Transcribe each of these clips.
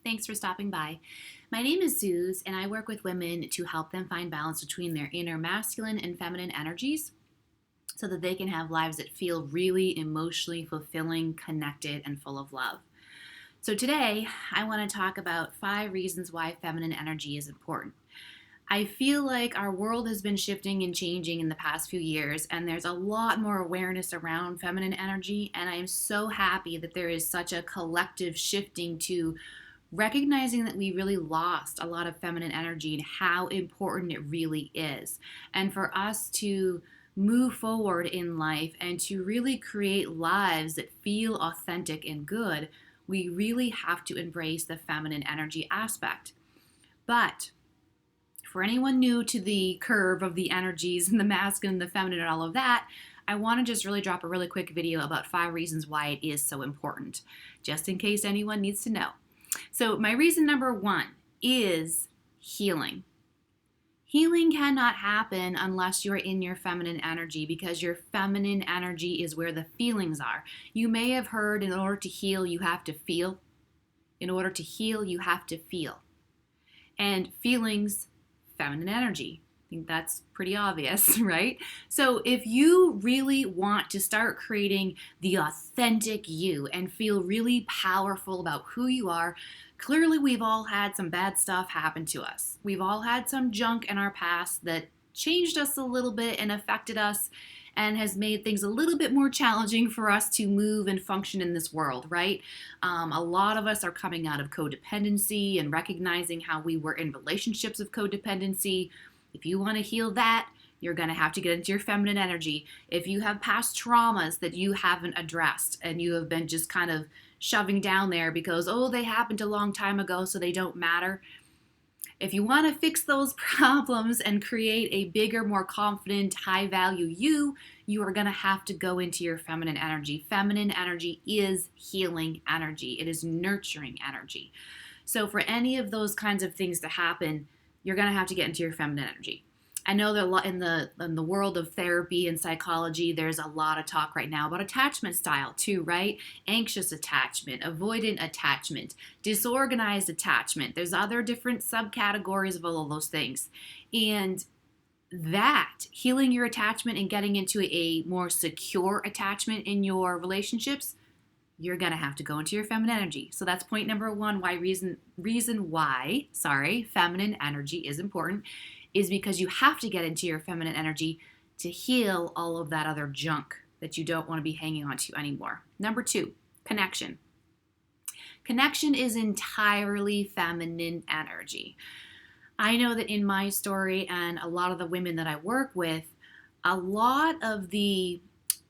Thanks for stopping by. My name is Suze, and I work with women to help them find balance between their inner masculine and feminine energies so that they can have lives that feel really emotionally fulfilling, connected, and full of love. So today, I want to talk about 5 reasons why feminine energy is important. I feel like our world has been shifting and changing in the past few years, and there's a lot more awareness around feminine energy, and I am so happy that there is such a collective shifting to recognizing that we really lost a lot of feminine energy and how important it really is. And for us to move forward in life and to really create lives that feel authentic and good, we really have to embrace the feminine energy aspect. But for anyone new to the curve of the energies and the masculine and the feminine and all of that, I want to just really drop a really quick video about 5 reasons why it is so important, just in case anyone needs to know. So my reason number 1 is healing. Healing cannot happen unless you're in your feminine energy, because your feminine energy is where the feelings are. You may have heard, in order to heal, you have to feel. In order to heal, you have to feel. And feelings, feminine energy. I think that's pretty obvious, right? So if you really want to start creating the authentic you and feel really powerful about who you are, clearly we've all had some bad stuff happen to us. We've all had some junk in our past that changed us a little bit and affected us and has made things a little bit more challenging for us to move and function in this world, right? A lot of us are coming out of codependency and recognizing how we were in relationships of codependency. If you want to heal that, you're going to have to get into your feminine energy. If you have past traumas that you haven't addressed and you have been just kind of shoving down there because, oh, they happened a long time ago, so they don't matter. If you want to fix those problems and create a bigger, more confident, high-value you are going to have to go into your feminine energy. Feminine energy is healing energy. It is nurturing energy. So for any of those kinds of things to happen, you're going to have to get into your feminine energy. I know that a lot in the world of therapy and psychology, there's a lot of talk right now about attachment style too, right? Anxious attachment, avoidant attachment, disorganized attachment. There's other different subcategories of all of those things. And that, healing your attachment and getting into a more secure attachment in your relationships, you're going to have to go into your feminine energy. So that's point number 1, reason why feminine energy is important, is because you have to get into your feminine energy to heal all of that other junk that you don't want to be hanging on to anymore. Number 2, connection. Connection is entirely feminine energy. I know that in my story and a lot of the women that I work with, a lot of the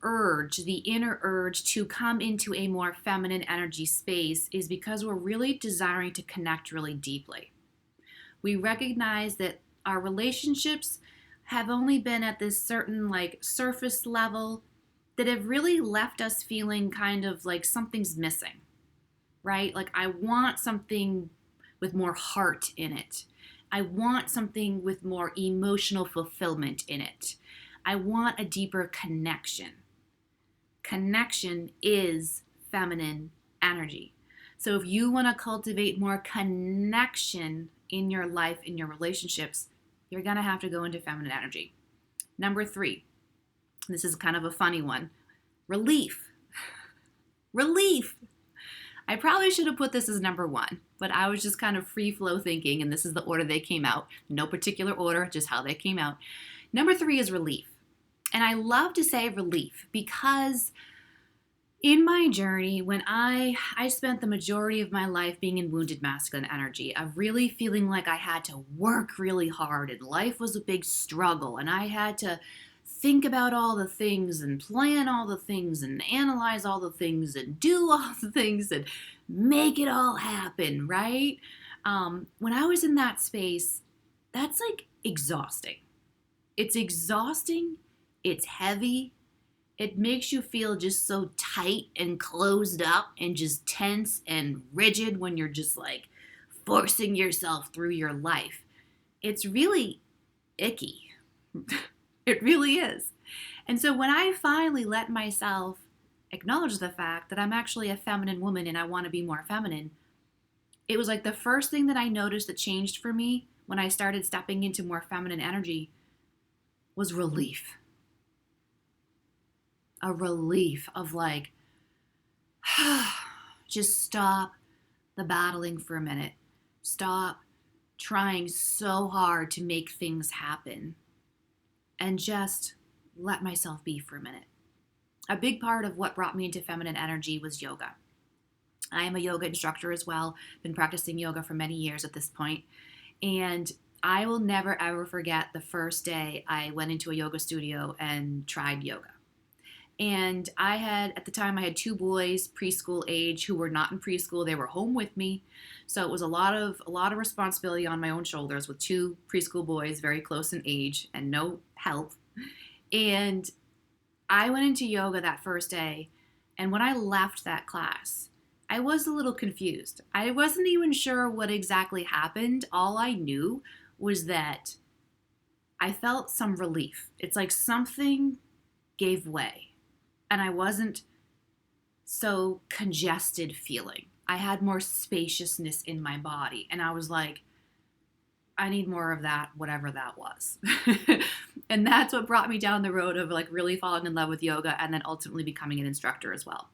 inner urge to come into a more feminine energy space is because we're really desiring to connect really deeply. We recognize that our relationships have only been at this certain surface level that have really left us feeling kind of like something's missing, right? Like, I want something with more heart in it. I want something with more emotional fulfillment in it. I want a deeper connection. Connection is feminine energy. So if you want to cultivate more connection in your life, in your relationships, you're going to have to go into feminine energy. Number 3, this is kind of a funny one. Relief. Relief. I probably should have put this as number 1, but I was just kind of free flow thinking, and this is the order they came out. No particular order, just how they came out. Number 3 is relief. And I love to say relief because in my journey, when I spent the majority of my life being in wounded masculine energy, of really feeling like I had to work really hard and life was a big struggle and I had to think about all the things and plan all the things and analyze all the things and do all the things and make it all happen, right? When I was in that space, that's exhausting. It's exhausting. It's heavy. It makes you feel just so tight and closed up and just tense and rigid when you're just forcing yourself through your life. It's really icky. It really is. And so when I finally let myself acknowledge the fact that I'm actually a feminine woman and I want to be more feminine, It was like the first thing that I noticed that changed for me when I started stepping into more feminine energy was relief. A relief of like, just stop the battling for a minute. Stop trying so hard to make things happen and just let myself be for a minute. A big part of what brought me into feminine energy was yoga. I am a yoga instructor as well, been practicing yoga for many years at this point, and I will never ever forget the first day I went into a yoga studio and tried yoga. And at the time, I had two boys, preschool age, who were not in preschool. They were home with me. So it was a lot of responsibility on my own shoulders with two preschool boys, very close in age and no help. And I went into yoga that first day. And when I left that class, I was a little confused. I wasn't even sure what exactly happened. All I knew was that I felt some relief. It's like something gave way. And I wasn't so congested feeling. I had more spaciousness in my body. And I was like, I need more of that, whatever that was. And that's what brought me down the road of like really falling in love with yoga and then ultimately becoming an instructor as well.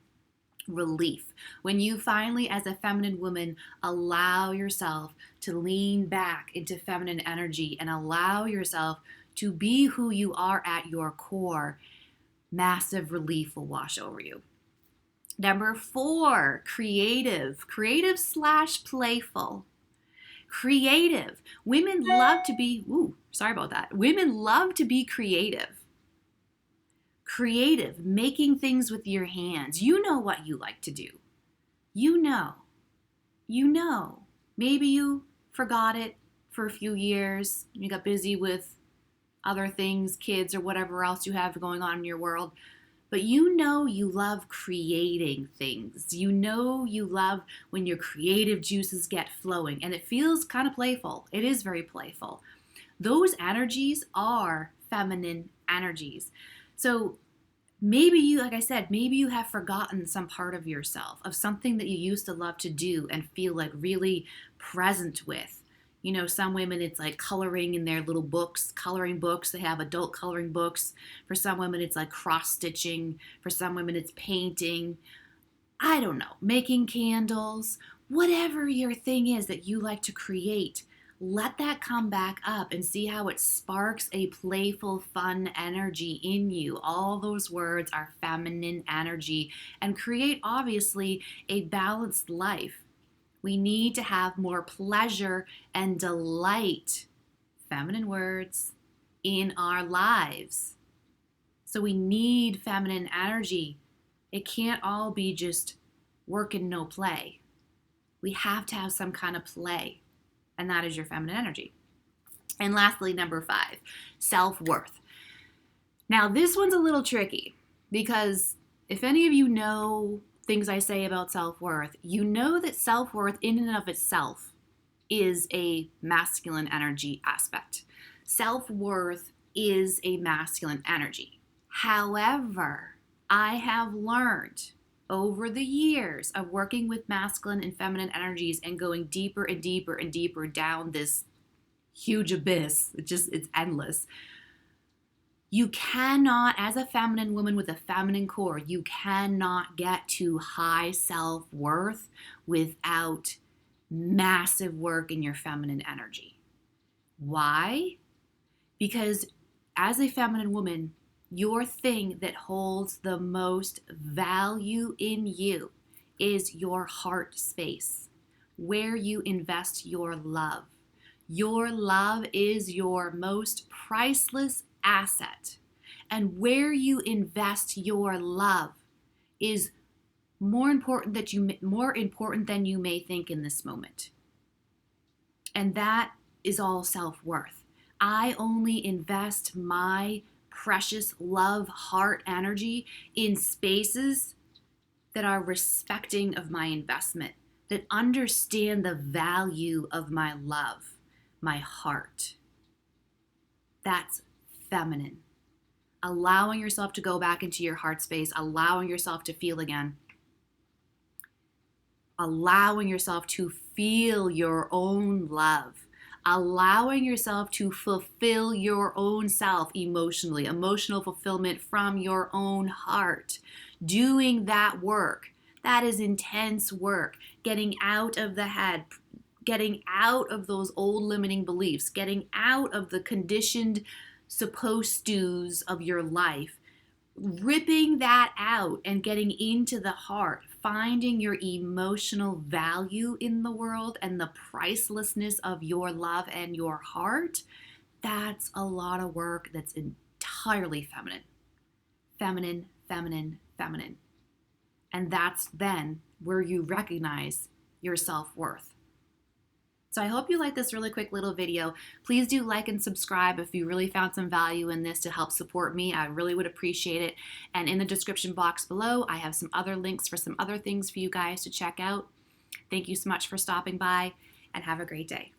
Relief. When you finally, as a feminine woman, allow yourself to lean back into feminine energy and allow yourself to be who you are at your core, massive relief will wash over you. Number 4, creative. Creative / playful. Creative. Women love to be, Women love to be creative. Creative, making things with your hands. You know what you like to do. You know. Maybe you forgot it for a few years. You got busy with other things, kids, or whatever else you have going on in your world. But you know you love creating things. You know you love when your creative juices get flowing. And it feels kind of playful. It is very playful. Those energies are feminine energies. So maybe you, like I said, maybe you have forgotten some part of yourself, of something that you used to love to do and feel like really present with. You know, some women, it's like coloring in their little books, coloring books. They have adult coloring books. For some women, it's like cross-stitching. For some women, it's painting. I don't know, making candles. Whatever your thing is that you like to create, let that come back up and see how it sparks a playful, fun energy in you. All those words are feminine energy and create, obviously, a balanced life. We need to have more pleasure and delight, feminine words, in our lives. So we need feminine energy. It can't all be just work and no play. We have to have some kind of play, and that is your feminine energy. And lastly, number 5, self-worth. Now, this one's a little tricky because if any of you know things I say about self-worth, you know that self-worth in and of itself is a masculine energy aspect. Self-worth is a masculine energy. However, I have learned over the years of working with masculine and feminine energies and going deeper and deeper and deeper down this huge abyss, it's endless. You cannot, as a feminine woman with a feminine core, you cannot get to high self-worth without massive work in your feminine energy. Why? Because as a feminine woman, your thing that holds the most value in you is your heart space, where you invest your love. Your love is your most priceless asset. And where you invest your love is more important than you may think in this moment. And that is all self-worth. I only invest my precious love, heart energy in spaces that are respecting of my investment, that understand the value of my love, my heart. That's feminine. Allowing yourself to go back into your heart space, allowing yourself to feel again, allowing yourself to feel your own love, allowing yourself to fulfill your own self emotionally, emotional fulfillment from your own heart, doing that work. That is intense work, getting out of the head, getting out of those old limiting beliefs, getting out of the conditioned supposed to's of your life, ripping that out and getting into the heart, finding your emotional value in the world and the pricelessness of your love and your heart. That's a lot of work that's entirely feminine. Feminine, feminine, feminine. And that's then where you recognize your self-worth. So I hope you like this really quick little video. Please do like and subscribe if you really found some value in this to help support me. I really would appreciate it. And in the description box below, I have some other links for some other things for you guys to check out. Thank you so much for stopping by, and have a great day.